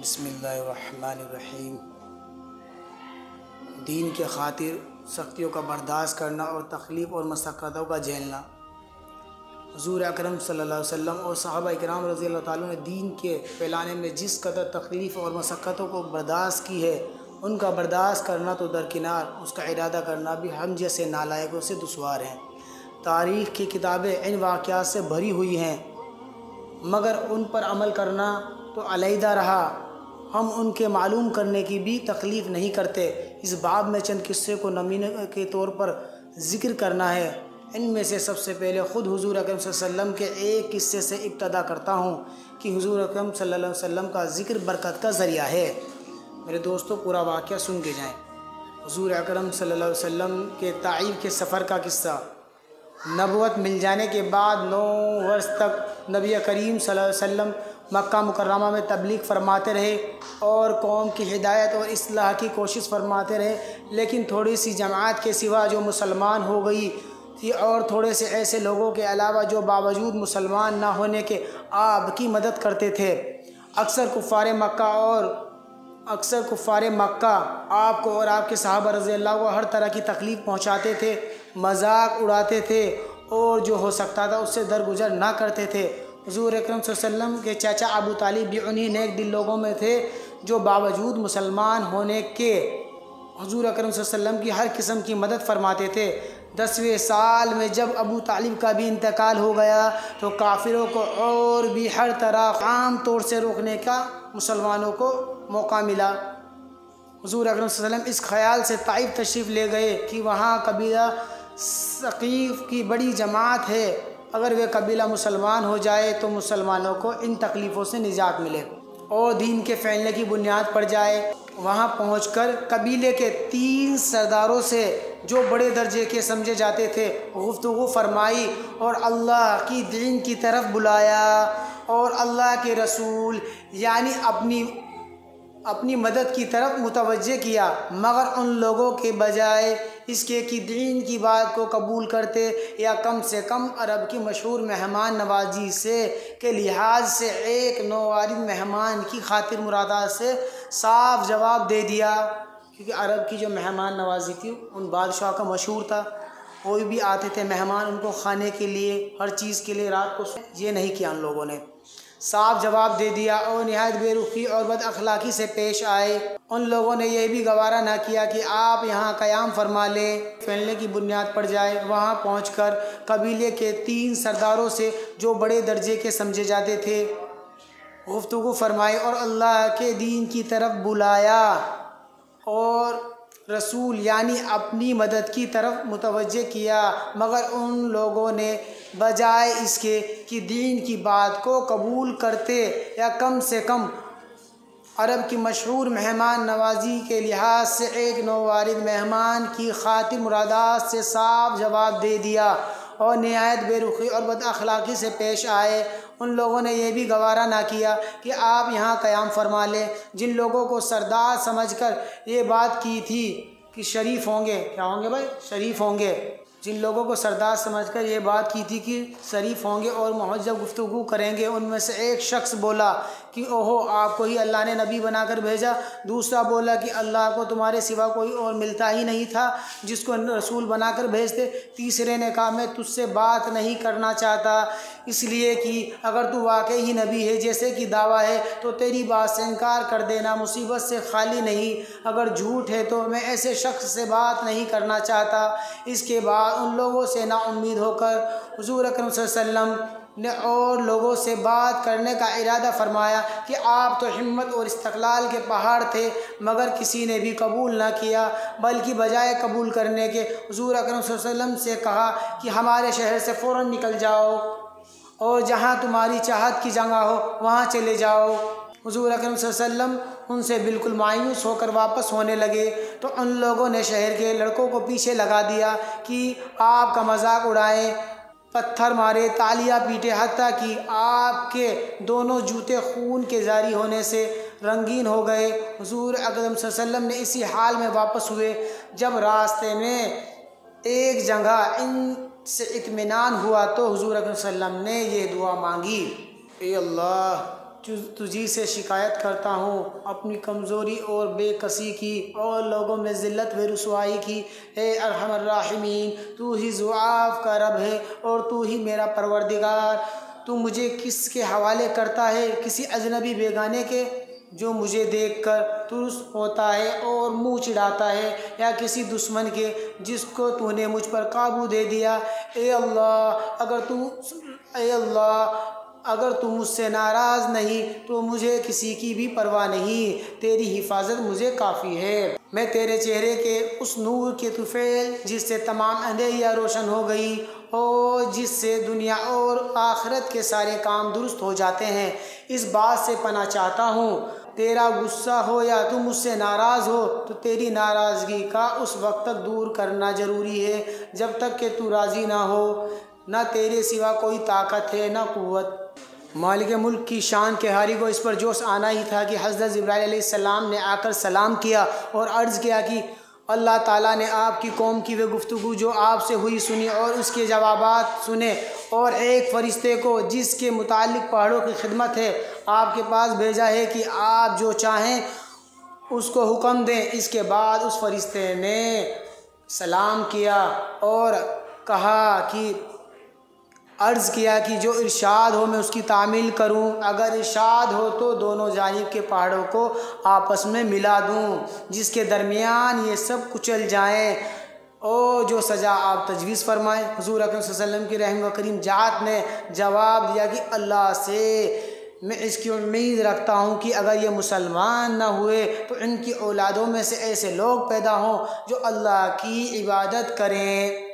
बिस्मिल्लाहिर्रहमानिर्रहीम। दीन के खातिर सख्तियों का बर्दाश्त करना और तकलीफ़ और मशक्क़तों का झेलना। हुज़ूर अकरम सल्लल्लाहु अलैहि वसल्लम और सहाबा इकराम रज़ी अल्लाह ताला ने दीन के फैलाने में जिस कदर तकलीफ़ और मशक्क़तों को बर्दाश्त की है, उनका बर्दाश्त करना तो दरकिनार, उसका इरादा करना भी हम जैसे नालायकों से दुश्वार है। तारीख़ की किताबें इन वाक़यात से भरी हुई हैं, मगर उन पर अमल करना तो अलहदा रहा। हम उनके मालूम करने की भी तकलीफ़ नहीं करते। इस बाब में चंद किस्से को नमूने के तौर पर ज़िक्र करना है। इनमें से सबसे पहले ख़ुद हुज़ूर अकरम सल्लल्लाहु अलैहि वसल्लम के एक किस्से से इब्तदा करता हूँ कि हुज़ूर अकरम सल्लल्लाहु अलैहि वसल्लम का ज़िक्र बरकत का ज़रिया है। मेरे दोस्तों, पूरा वाक़या सुन के जाएँ। हुज़ूर अकरम सल्लल्लाहु अलैहि वसल्लम के ताइफ के सफ़र का किस्सा। नबुवत मिल जाने के बाद 9 वर्ष तक नबी करीम सल्लल्लाहु अलैहि वसल्लम मक्का मुकर्रमा में तबलीग फरमाते रहे और कौम की हिदायत और इस्लाह की कोशिश फरमाते रहे। लेकिन थोड़ी सी जमात के सिवा जो मुसलमान हो गई थी और थोड़े से ऐसे लोगों के अलावा जो बावजूद मुसलमान ना होने के आपकी मदद करते थे। अक्सर कुफ़ार मक्का आपको और आपके सहाबा रज़ी अल्लाह को हर तरह की तकलीफ़ पहुँचाते थे, मजाक उड़ाते थे और जो हो सकता था उससे दरगुजर ना करते थे। हुज़ूर अकरम सल्लल्लाहु अलैहि वसल्लम के चाचा अबू तालिब भी उन्हीं नेक दिल लोगों में थे जो बावजूद मुसलमान होने के हुज़ूर अकरम सल्लल्लाहु अलैहि वसल्लम की हर किस्म की मदद फरमाते थे। 10वें साल में जब अबू तालिब का भी इंतकाल हो गया तो काफिरों को और भी हर तरह आम तौर से रोकने का मुसलमानों को मौका मिला। हुज़ूर अकरम सल्लल्लाहु अलैहि वसल्लम इस ख्याल से ताइफ तशरीफ़ ले गए कि वहाँ कबीला सक़ीफ़ की बड़ी जमात है, अगर वे कबीला मुसलमान हो जाए तो मुसलमानों को इन तकलीफ़ों से निजात मिले और दीन के फैलने की बुनियाद पड़ जाए। वहाँ पहुँचकर कबीले के 3 सरदारों से जो बड़े दर्जे के समझे जाते थे गुफ्तगू फरमाई और अल्लाह की दीन की तरफ बुलाया और अल्लाह के रसूल यानी अपनी मदद की तरफ मुतवज्जे किया। मगर उन लोगों के बजाय इसके कि दीन की बात को कबूल करते या कम से कम अरब की मशहूर मेहमान नवाजी से के लिहाज से एक नौवारिद मेहमान की खातिर मुरादात से साफ जवाब दे दिया। क्योंकि अरब की जो मेहमान नवाजी थी उन बादशाह का मशहूर था, कोई भी आते थे मेहमान उनको खाने के लिए, हर चीज़ के लिए रात को ये नहीं किया। उन लोगों ने साफ जवाब दे दिया और निहायत बेरुखी और बद अखलाक़ी से पेश आए। उन लोगों ने यह भी गवारा ना किया कि आप यहाँ क़याम फरमा लें, फैलने की बुनियाद पड़ जाए। वहाँ पहुँचकर कबीले के 3 सरदारों से जो बड़े दर्जे के समझे जाते थे गुफ्तगू फरमाई और अल्लाह के दीन की तरफ बुलाया और रसूल यानी अपनी मदद की तरफ मुतवज्जे किया। मगर उन लोगों ने बजाय इसके कि दीन की बात को कबूल करते या कम से कम अरब की मशहूर मेहमान नवाजी के लिहाज से एक नौवारिद मेहमान की खातिर मुरादात से साफ जवाब दे दिया और निहायत बेरुखी और बद अखलाक़ी से पेश आए। उन लोगों ने यह भी गवारा ना किया कि आप यहाँ क़याम फरमा लें। जिन लोगों को सरदार समझकर ये बात की थी कि शरीफ होंगे, क्या होंगे भाई, शरीफ होंगे, जिन लोगों को सरदार समझकर ये बात की थी कि शरीफ होंगे और मुहज्जब गुफ्तगू करेंगे, उनमें से एक शख्स बोला कि ओहो, आपको ही अल्लाह ने नबी बनाकर भेजा। दूसरा बोला कि अल्लाह को तुम्हारे सिवा कोई और मिलता ही नहीं था जिसको रसूल बनाकर भेजते। तीसरे ने कहा मैं तुझसे बात नहीं करना चाहता इसलिए कि अगर तू वाकई ही नबी है जैसे कि दावा है तो तेरी बात से इनकार कर देना, मुसीबत से खाली नहीं। अगर झूठ है तो मैं ऐसे शख्स से बात नहीं करना चाहता। इसके बाद उन लोगों से ना उम्मीद होकर हुज़ूर अकरम सल्लल्लाहु अलैहि वसल्लम ने और लोगों से बात करने का इरादा फरमाया कि आप तो हिम्मत और इस्तक़लाल के पहाड़ थे, मगर किसी ने भी कबूल ना किया, बल्कि बजाय कबूल करने के हुज़ूर अकरम सल्लल्लाहु अलैहि वसल्लम से कहा कि हमारे शहर से फ़ौरन निकल जाओ और जहाँ तुम्हारी चाहत की जगह हो वहाँ चले जाओ। हुज़ूर अकरम सल्लल्लाहु अलैहि वसल्लम उनसे बिल्कुल मायूस होकर वापस होने लगे तो उन लोगों ने शहर के लड़कों को पीछे लगा दिया कि आपका मजाक उड़ाएं, पत्थर मारे, तालियां पीटे, हत्ता कि आपके दोनों जूते खून के जारी होने से रंगीन हो गए। हुज़ूर अकरम सल्लल्लाहु अलैहि वसल्लम ने इसी हाल में वापस हुए। जब रास्ते में एक जगह इनसे इत्मीनान हुआ तो हुज़ूर अकरम सल्लल्लाहु अलैहि वसल्लम ने ये दुआ मांगी, ए अल्लाह, तुझी से शिकायत करता हूँ अपनी कमज़ोरी और बेकसी की और लोगों में ज़िल्लत व रुसवाई की। ए अरहमर राहिमीन, तू ही ज़ुआफ़ का रब है और तू ही मेरा परवरदिगार। तू मुझे किसके हवाले करता है? किसी अजनबी बेगाने के जो मुझे देखकर तुरस होता है और मुंह चिढ़ाता है, या किसी दुश्मन के जिसको तूने मुझ पर काबू दे दिया। ए अल्लाह, अगर तू मुझसे नाराज़ नहीं तो मुझे किसी की भी परवाह नहीं। तेरी हिफाजत मुझे काफ़ी है। मैं तेरे चेहरे के उस नूर के तुफ़ैल जिससे तमाम अंधेरियाँ रोशन हो गई और जिससे दुनिया और आखिरत के सारे काम दुरुस्त हो जाते हैं, इस बात से पनाह चाहता हूँ। तेरा गुस्सा हो या तू मुझसे नाराज़ हो तो तेरी नाराज़गी का उस वक्त तक दूर करना ज़रूरी है जब तक कि तू राज़ी ना हो। ना तेरे सिवा कोई ताकत है ना क़ुव्वत। मालिक मुल्क की शान के हारी को इस पर जोश आना ही था कि हज़रत जिब्राइल अलैहिस्सलाम ने आकर सलाम किया और अर्ज़ किया कि अल्लाह ताला ने आपकी कौम की वे गुफ्तगू जो आपसे हुई सुनी और उसके जवाबात सुने, और एक फ़रिश्ते को जिसके मुतालिक पहाड़ों की खिदमत है आपके पास भेजा है कि आप जो चाहें उसको हुक्म दें। इसके बाद उस फ़रिश्ते ने सलाम किया और कहा कि अर्ज़ किया कि जो इरशाद हो मैं उसकी तामील करूं, अगर इरशाद हो तो दोनों जानिब के पहाड़ों को आपस में मिला दूं जिसके दरमियान ये सब कुचल जाएं, और जो सज़ा आप तजवीज़ फरमाएँ। हुज़ूर अकरम सल्लल्लाहु अलैहि वसल्लम की रहम व करीम जात ने जवाब दिया कि अल्लाह से मैं इसकी उम्मीद रखता हूँ कि अगर ये मुसलमान न हुए तो इनकी औलादों में से ऐसे लोग पैदा हों जो अल्लाह की इबादत करें।